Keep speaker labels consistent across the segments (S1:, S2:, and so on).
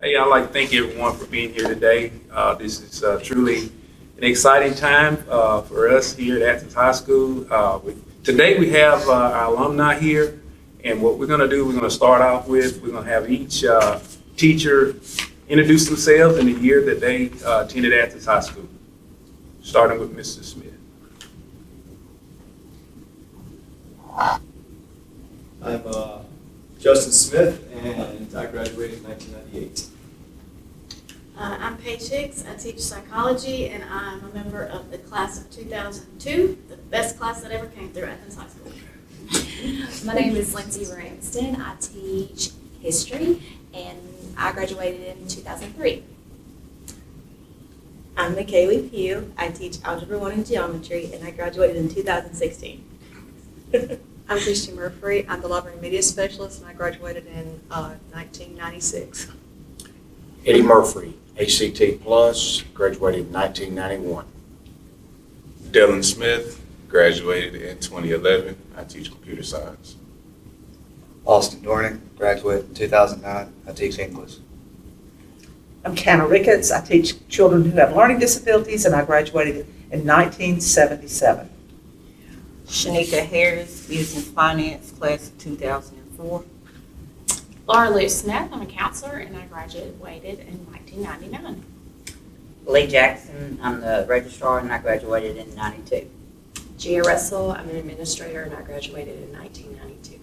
S1: Hey, I'd like to thank everyone for being here today. This is truly an exciting time for us here at Athens High School. Today we have our alumni here, and what we're going to do, we're going to start off with, we're going to have each teacher introduce themselves and the year that they attended Athens High School, starting with Mr. Smith.
S2: I'm Justin Smith, and I graduated in 1998.
S3: I'm Paige Hicks. I teach psychology, and I'm a member of the class of 2002, the best class that ever came through Athens High School.
S4: My name is Lindsay Ramsden. I teach history, and I graduated in 2003.
S5: I'm McKaylee Pugh. I teach Algebra 1 and Geometry, and I graduated in 2016.
S6: I'm Christy Murphy. I'm the Library and Media Specialist, and I graduated in 1996.
S7: Eddie Murphy, ACT Plus, graduated in 1991.
S8: Dylan Smith, graduated in 2011. I teach computer science.
S9: Austin Dornick, graduated in 2009. I teach English.
S10: I'm Canna Ricketts. I teach children who have learning disabilities, and I graduated in 1977.
S5: Shanika Harris, Business Finance, class of 2004.
S3: Laura Lou Smith. I'm a counselor, and I graduated in 1999.
S11: Lee Jackson, I'm the registrar, and I graduated in 92.
S4: Gia Russell, I'm an administrator, and I graduated in 1992.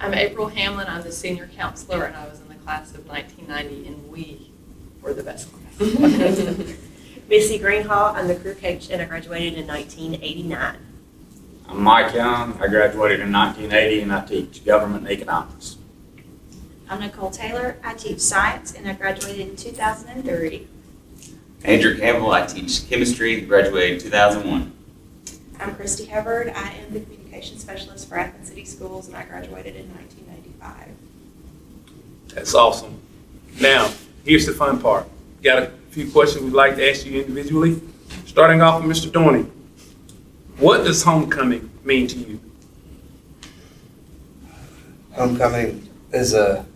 S12: I'm April Hamlin. I'm the senior counselor, and I was in the class of 1990, and we were the best class.
S5: Missy Greenhall, I'm the career coach, and I graduated in 1989.
S7: I'm Mike Young. I graduated in 1980, and I teach government and economics.
S3: I'm Nicole Taylor. I teach science, and I graduated in 2003.
S13: Andrew Campbell, I teach chemistry, graduated in 2001.
S14: I'm Christy Hubbard. I am the communication specialist for Athens City Schools, and I graduated in 1995.
S1: That's awesome. Now, here's the fun part. Got a few questions we'd like to ask you individually. Starting off with Mr. Dorney. What does homecoming mean to you?
S9: Homecoming is a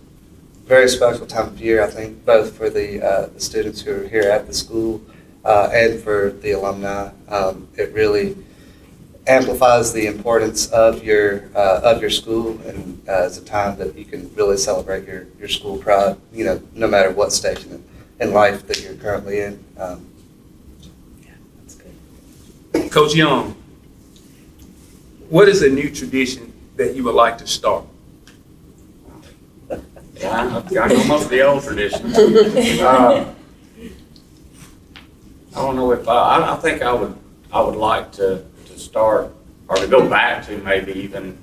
S9: very special time of year, I think, both for the students who are here at the school and for the alumni. It really amplifies the importance of your school, and it's a time that you can really celebrate your school pride, no matter what station in life that you're currently in. Yeah, that's good.
S1: Coach Young, what is a new tradition that you would like to start?
S7: Yeah, I know most of the old traditions. I don't know if I think I would like to start, or to go back to maybe even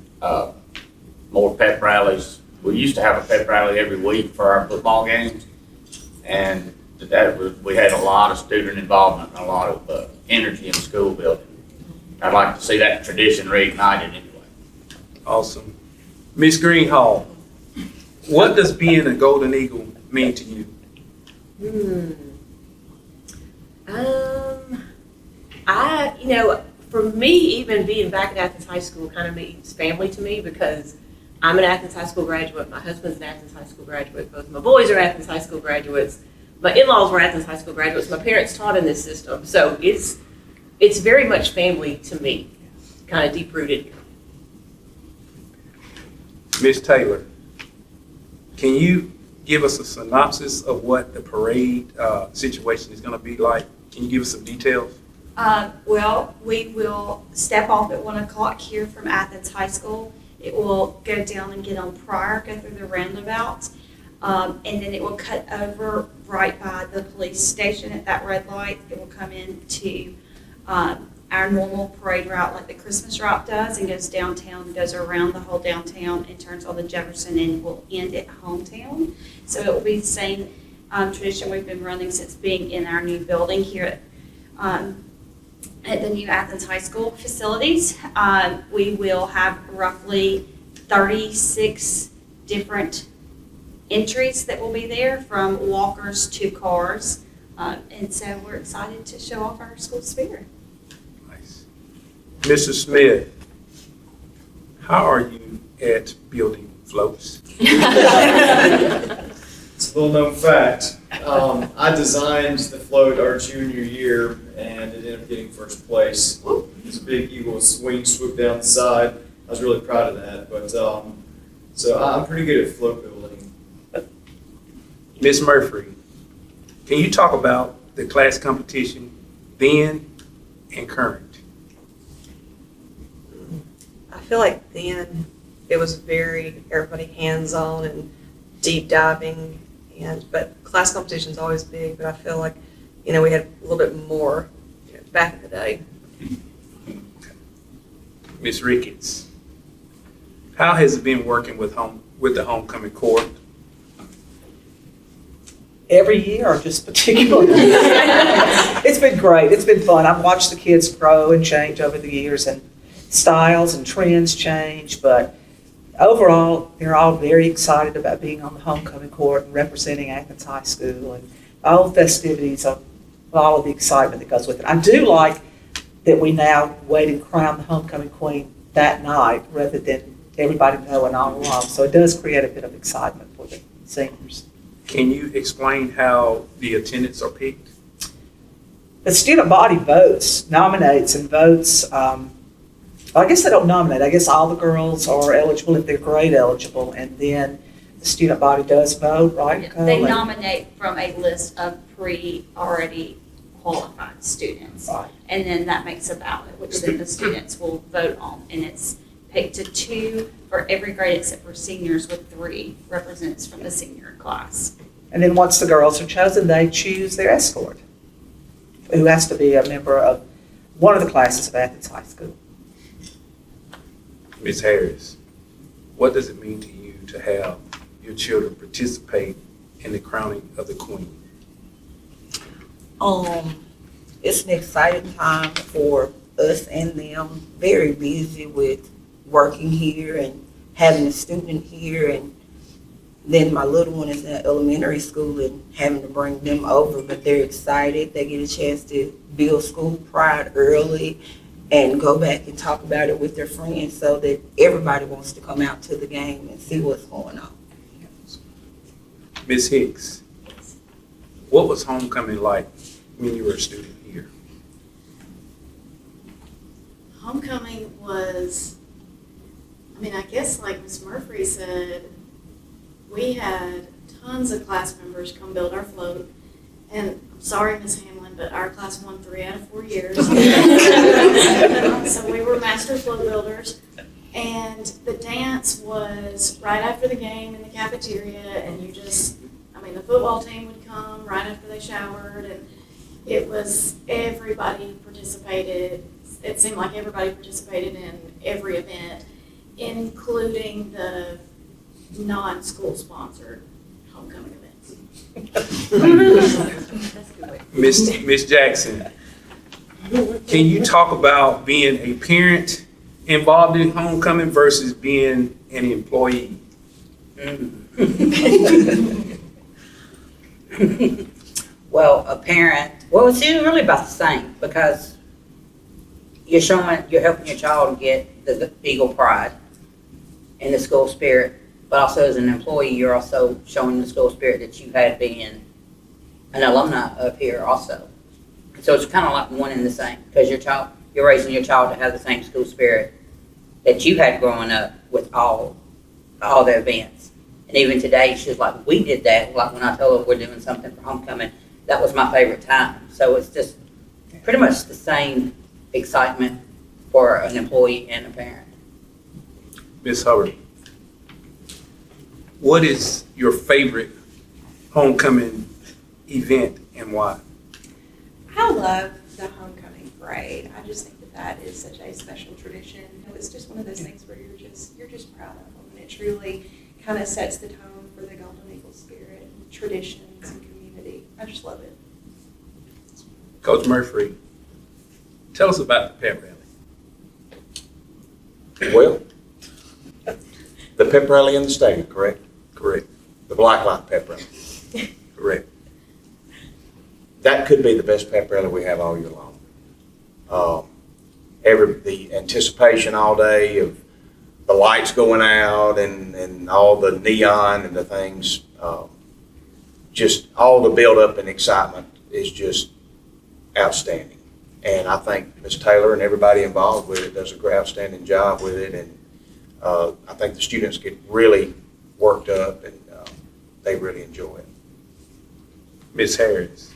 S7: more pep rallies. We used to have a pep rally every week for our football games, and we had a lot of student involvement and a lot of energy in the school building. I'd like to see that tradition reignited anyway. Awesome.
S1: Ms. Greenhall, what does being a Golden Eagle mean to you?
S5: For me, even being back at Athens High School kind of means family to me, because I'm an Athens High School graduate. My husband's an Athens High School graduate. Both my boys are Athens High School graduates. My in-laws were Athens High School graduates. My parents taught in this system. So it's very much family to me, kind of deep-rooted here.
S1: Ms. Taylor, can you give us a synopsis of what the parade situation is going to be like? Can you give us some details?
S14: Well, we will step off at 1 o'clock here from Athens High School. It will go down and get on Pryor, go through the roundabout, and then it will cut over right by the police station at that red light. It will come into our normal parade route like the Christmas route does, and goes downtown, goes around the whole downtown, and turns on the Jefferson, and will end at Hometown. So it will be the same tradition we've been running since being in our new building here at the new Athens High School facilities. We will have roughly 36 different entries that will be there, from walkers to cars. And so we're excited to show off our school spirit.
S1: Nice. Mr. Smith, how are you at building floats?
S2: a little known fact. I designed the float our junior year, and it ended up getting first place. This big eagle swing swoop down the side. I was really proud of that. But so I'm pretty good at float building.
S1: Ms. Murphy, can you talk about the class competition then and current?
S6: I feel like then it was very, everybody hands-on and deep diving, but class competition's always big, but I feel like, we had a little bit more back in the day.
S1: Ms. Ricketts, how has it been working with the homecoming court?
S10: Every year or just particularly? It's been great. It's been fun. I've watched the kids grow and change over the years, and styles and trends change, but overall, they're all very excited about being on the homecoming court and representing Athens High School and all the festivities of all of the excitement that goes with it. I do like that we now wait and crown the homecoming queen that night rather than everybody knowing all along. So it does create a bit of excitement for the seniors.
S1: Can you explain how the attendants are picked?
S10: The student body votes, nominates and votes. I guess they don't nominate. I guess all the girls are eligible if they're grade eligible, and then the student body does vote, right?
S14: They nominate from a list of already qualified students.
S10: Right.
S14: And then that makes a ballot, which then the students will vote on. And it's picked to 2 for every grade except for seniors, with 3 representatives from the senior class.
S10: And then once the girls are chosen, they choose their escort, who has to be a member of one of the classes of Athens High School.
S1: Ms. Harris, what does it mean to you to have your children participate in the crowning of the queen?
S15: It's an exciting time for us and them. Very busy with working here and having a student here, and then my little one is in elementary school and having to bring them over, but they're excited. They get a chance to build school pride early and go back and talk about it with their friends, so that everybody wants to come out to the game and see what's going on.
S1: Ms. Hicks, what was homecoming like when you were a student here?
S3: Homecoming was, I guess like Ms. Murphy said, we had tons of class members come build our float. And I'm sorry, Ms. Hamlin, but our class won 3 out of 4 years. So we were master float builders. And the dance was right after the game in the cafeteria, and the football team would come right after they showered, and it was, everybody participated. It seemed like everybody participated in every event, including the non-school sponsored homecoming events.
S1: Ms. Jackson, can you talk about being a parent involved in homecoming versus being an employee?
S11: Well, a parent, it's really about the same, because you're helping your child get the Eagle pride and the school spirit, but also as an employee, you're also showing the school spirit that you had being an alumni up here also. So it's kind of like one and the same, because you're raising your child to have the same school spirit that you had growing up with all the events. And even today, she's like, we did that. Like when I told her we're doing something for homecoming, that was my favorite time. So it's just pretty much the same excitement for an employee and a parent.
S1: Ms. Hubbard, what is your favorite homecoming event and why?
S16: I love the homecoming parade. I just think that is such a special tradition. It's just one of those things where you're just proud of them, and it truly kind of sets the tone for the Golden Eagle spirit, and traditions, and community. I just love it.
S1: Coach Murphy, tell us about the pep rally.
S17: Well, the pep rally in the stadium, correct?
S1: Correct.
S17: The Black Light pep rally.
S1: Correct.
S17: That could be the best pep rally we have all year long. The anticipation all day of the lights going out and all the neon and the things. just all the buildup and excitement is just outstanding. And I think Ms. Taylor and everybody involved with it does a great, outstanding job with it. And I think the students get really worked up and they really enjoy it.
S1: Ms. Harris,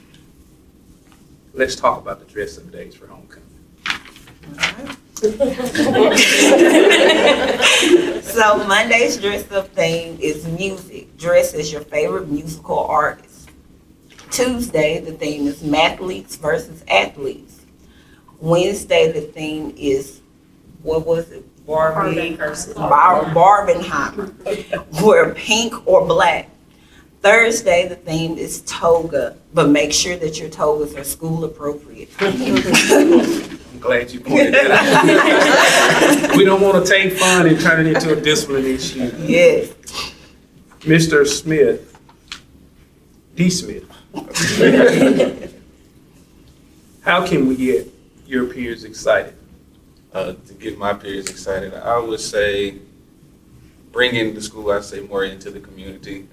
S1: let's talk about the dress-up days for homecoming.
S15: So Monday's dress-up theme is music. Dress as your favorite musical artist. Tuesday, the theme is mathletes versus athletes. Wednesday, the theme is, what was it? Barbenheimer. Wear pink or black. Thursday, the theme is toga, but make sure that your togas are school appropriate.
S1: I'm glad you pointed that out. We don't want to take fun and turn it into a discipline issue.
S15: Yes.
S1: Mr. Smith, D. Smith, how can we get your peers excited?
S8: To get my peers excited, I would say bringing the school, I'd say more into the community,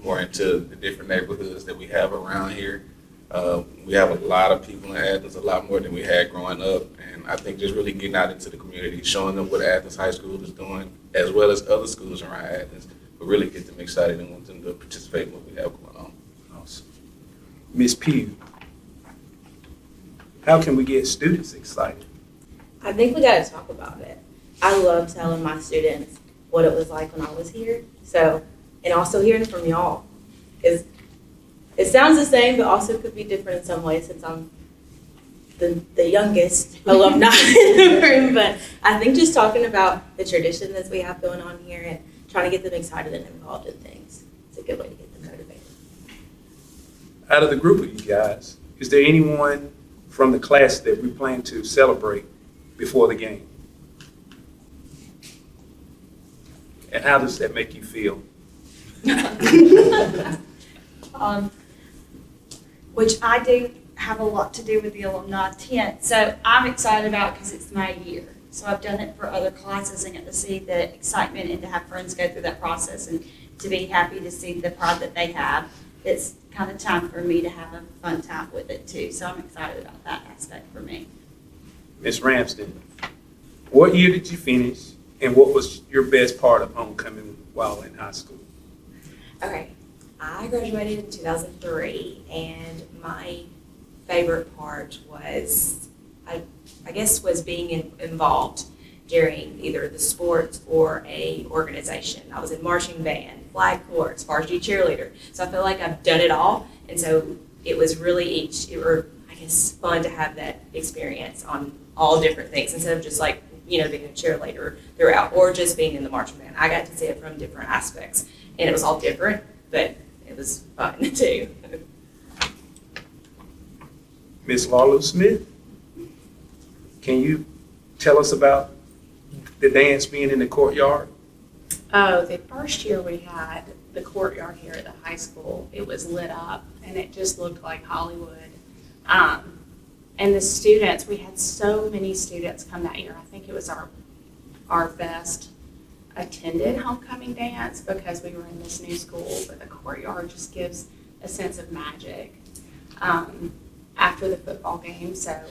S8: more into the different neighborhoods that we have around here. We have a lot of people in Athens, a lot more than we had growing up, and I think just really getting out into the community, showing them what Athens High School is doing, as well as other schools around Athens, but really get them excited and want them to participate in what we have going on.
S1: Awesome. Ms. Pugh, how can we get students excited?
S4: I think we got to talk about it. I love telling my students what it was like when I was here. So, and also hearing from y'all, because it sounds the same, but also could be different in some ways since I'm the youngest alumni in the room. But I think just talking about the tradition that we have going on here and trying to get them excited and involved in things, it's a good way to get them motivated.
S1: Out of the group of you guys, is there anyone from the class that we plan to celebrate before the game? And how does that make you feel?
S14: Which I do have a lot to do with the alumni tent. So I'm excited about because it's my year. So I've done it for other classes and get to see the excitement and to have friends go through that process and to be happy to see the pride that they have. It's kind of time for me to have a fun time with it too. So I'm excited about that aspect for me.
S1: Ms. Ramsden, what year did you finish and what was your best part of homecoming while in high school?
S4: Okay, I graduated in 2003, and my favorite part was, I guess, was being involved during either the sports or a organization. I was in marching band, flag corps, varsity cheerleader. So I feel like I've done it all, and so it was really fun to have that experience on all different things instead of just like, being a cheerleader throughout or just being in the marching band. I got to see it from different aspects, and it was all different, but it was fun too.
S1: Ms. Larlo Smith, can you tell us about the dance being in the courtyard?
S12: Oh, the first year we had the courtyard here at the high school, it was lit up and it just looked like Hollywood. And the students, we had so many students come that year. I think it was our best attended homecoming dance because we were in this new school, but the courtyard just gives a sense of magic after the football game. So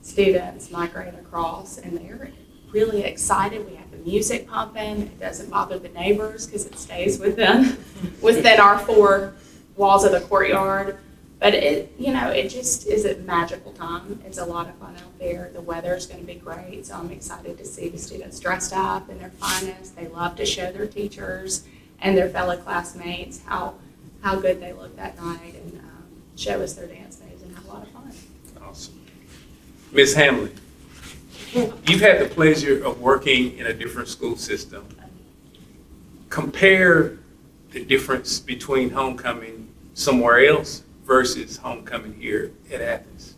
S12: students migrate across and they're really excited. We have the music pumping. It doesn't bother the neighbors because it stays within our four walls of the courtyard. But it just is a magical time. It's a lot of fun out there. The weather's going to be great, so I'm excited to see the students dressed up in their finest. They love to show their teachers and their fellow classmates how good they look that night and show us their dance moves and have a lot of fun.
S1: Awesome. Ms. Hamlin, you've had the pleasure of working in a different school system. Compare the difference between homecoming somewhere else versus homecoming here at Athens.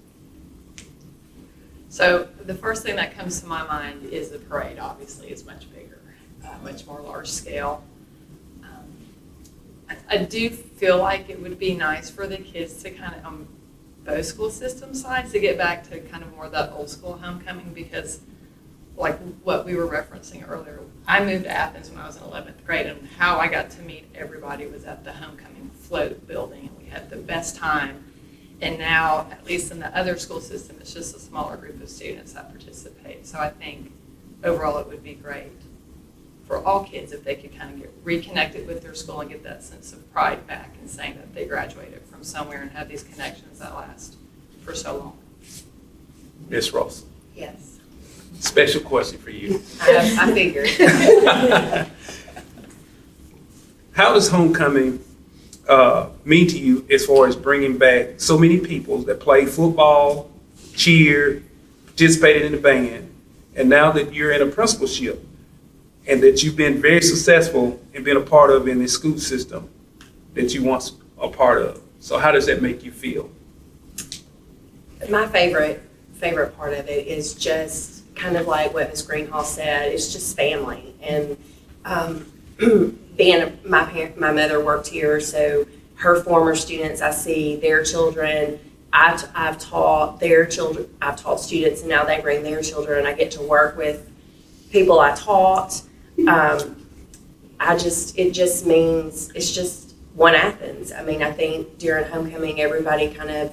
S12: So the first thing that comes to my mind is the parade. Obviously is much bigger, much more large scale. I do feel like it would be nice for the kids to kind of, on both school system sides, to get back to kind of more that old school homecoming because like what we were referencing earlier, I moved to Athens when I was in 11th grade and how I got to meet everybody was at the homecoming
S18: float building, and we had the best time. And now, at least in the other school system, it's just a smaller group of students that participate. So I think overall it would be great for all kids if they could kind of get reconnected with their school and get that sense of pride back and saying that they graduated from somewhere and have these connections that last for so long.
S1: Ms. Ross,
S5: Yes,
S1: special question for you.
S5: I figured.
S1: How does homecoming mean to you as far as bringing back so many people that played football, cheered, participated in the band, and now that you're in a principalship and that you've been very successful and been a part of in the school system that you once a part of? So how does that make you feel?
S5: My favorite part of it is just kind of like what Ms. Greenhall said. It's just family, and being my mother worked here, so her former students, I see their children. I've taught their children. I've taught students, and now they bring their children. I get to work with people I taught. It just means it's just one Athens. I mean, I think during homecoming, everybody kind of,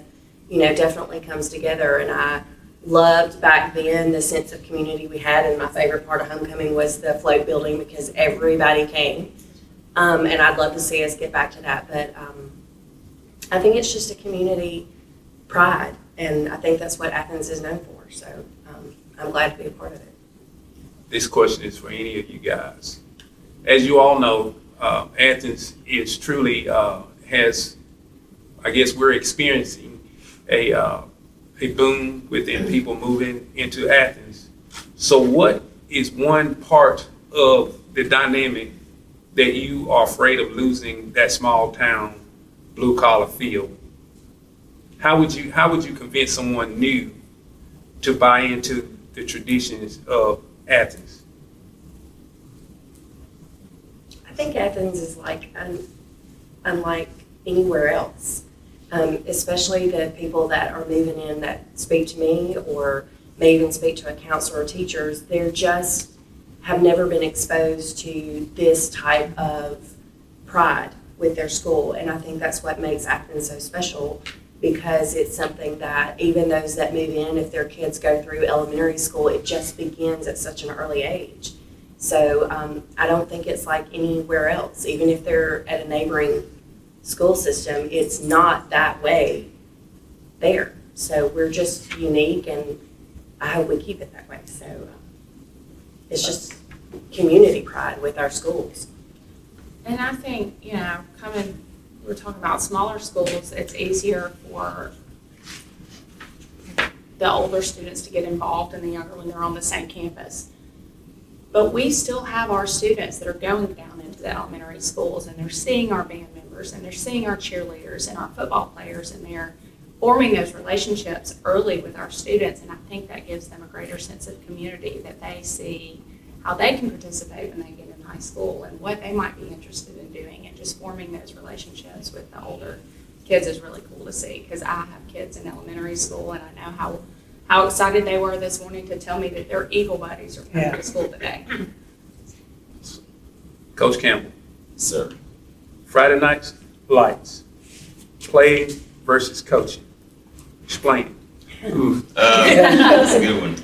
S5: definitely comes together, and I loved back then the sense of community we had, and my favorite part of homecoming was the float building because everybody came, and I'd love to see us get back to that, but I think it's just a community pride, and I think that's what Athens is known for, so I'm glad to be a part of it.
S1: This question is for any of you guys. As you all know, Athens is truly has, I guess we're experiencing a boom within people moving into Athens. So what is one part of the dynamic that you are afraid of losing that small town blue collar feel? How would you convince someone new to buy into the traditions of Athens?
S5: I think Athens is unlike anywhere else. Especially the people that are moving in that speak to me or may even speak to a counselor or teachers, they're just have never been exposed to this type of pride with their school. And I think that's what makes Athens so special, because it's something that even those that move in, if their kids go through elementary school, it just begins at such an early age. So I don't think it's like anywhere else. Even if they're at a neighboring school system, it's not that way there. So we're just unique, and I hope we keep it that way. So it's just community pride with our schools.
S12: And I think, we're talking about smaller schools, it's easier for the older students to get involved and the younger when they're on the same campus. But we still have our students that are going down into the elementary schools, and they're seeing our band members, and they're seeing our cheerleaders and our football players, and they're forming those relationships early with our students. And I think that gives them a greater sense of community, that they see how they can participate when they get in high school and what they might be interested in doing, and just forming those relationships with the older kids is really cool to see, because I have kids in elementary school, and I know how excited they were this morning to tell me that their Eagle buddies are coming to school today.
S1: Coach Campbell.
S13: Sir.
S1: Friday nights, lights. Playing versus coaching. Explain it.
S13: That's a good one.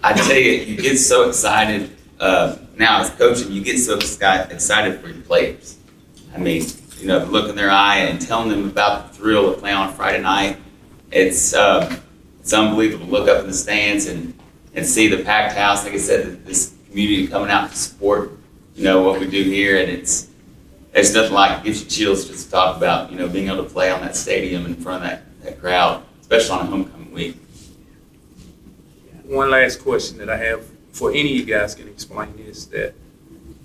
S13: I tell you, you get so excited. Now as coaching, you get so excited for your players. I mean, look in their eye and telling them about the thrill of playing on Friday night. It's unbelievable to look up in the stands and see the packed house. Like I said, this community coming out to support, what we do here, and it's nothing like it. Gives you chills just to talk about, being able to play on that stadium in front of that crowd, especially on a homecoming week.
S1: One last question that I have for any of you guys can explain is that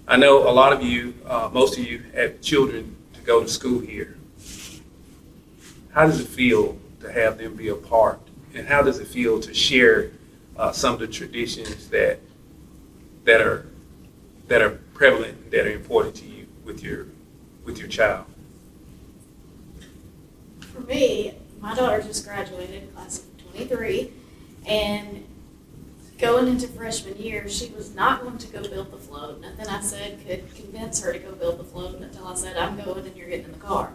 S1: I know a lot of you, most of you have children to go to school here. How does it feel to have them be a part? And how does it feel to share some of the traditions that are prevalent, that are important to you with your child?
S3: For me, my daughter just graduated, class of 23, and going into freshman year, she was not going to go build the float. Nothing I said could convince her to go build the float until I said, I'm going and you're getting in the car.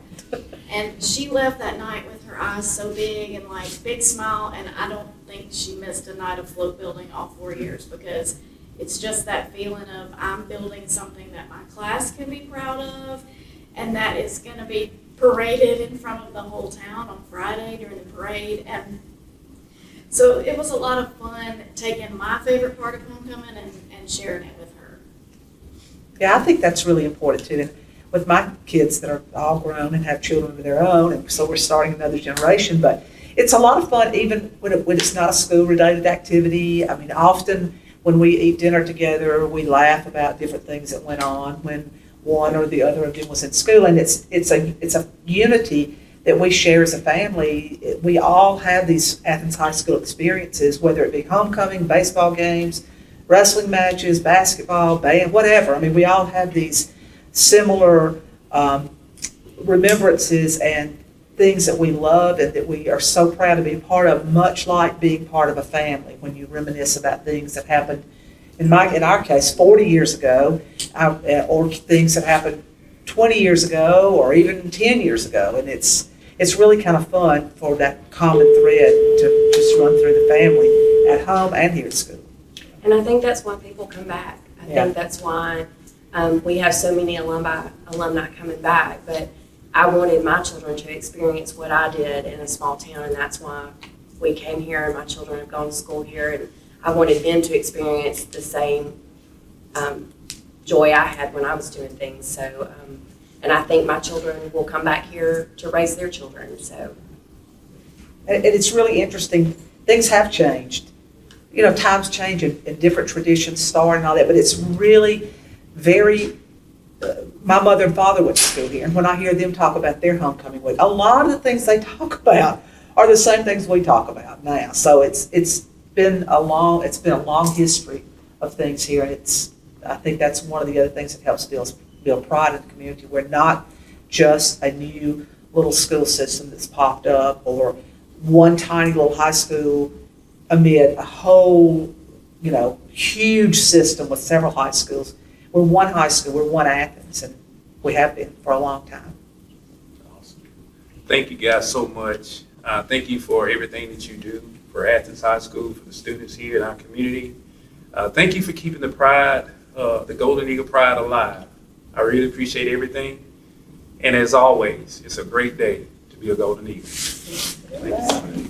S3: And she left that night with her eyes so big and like big smile, and I don't think she missed a night of float building all 4 years, because it's just that feeling of I'm building something that my class can be proud of, and that is going to be paraded in front of the whole town on Friday during the parade. And so it was a lot of fun taking my favorite part of homecoming and sharing it with her.
S10: Yeah, I think that's really important too. And with my kids that are all grown and have children of their own, and so we're starting another generation, but it's a lot of fun even when it's not a school-related activity. I mean, often when we eat dinner together, we laugh about different things that went on when one or the other of them was in school, and it's a unity that we share as a family. We all have these Athens High School experiences, whether it be homecoming, baseball games, wrestling matches, basketball, band, whatever. I mean, we all have these similar remembrances and things that we love and that we are so proud to be a part of, much like being part of a family when you reminisce about things that happened, in our case, 40 years ago, or things that happened 20 years ago or even 10 years ago. And it's really kind of fun for that common thread to just run through the family at home and here at school.
S4: And I think that's why people come back. I think that's why we have so many alumni coming back. But I wanted my children to experience what I did in a small town, and that's why we came here, and my children have gone to school here, and I wanted them to experience the same joy I had when I was doing things. So, and I think my children will come back here to raise their children. So,
S10: and it's really interesting. Things have changed. You know, times change and different traditions start and all that, but it's really very, my mother and father went to school here, and when I hear them talk about their homecoming week, a lot of the things they talk about are the same things we talk about now. So it's been a long history of things here, and I think that's one of the other things that helps build pride in the community. We're not just a new little school system that's popped up, or one tiny little high school amid a whole, huge system with several high schools. We're one high school, we're one Athens, and we have been for a long time.
S1: Awesome. Thank you guys so much. Thank you for everything that you do for Athens High School, for the students here in our community. Thank you for keeping the pride, the Golden Eagle pride alive. I really appreciate everything. And as always, it's a great day to be a Golden Eagle. Thank you.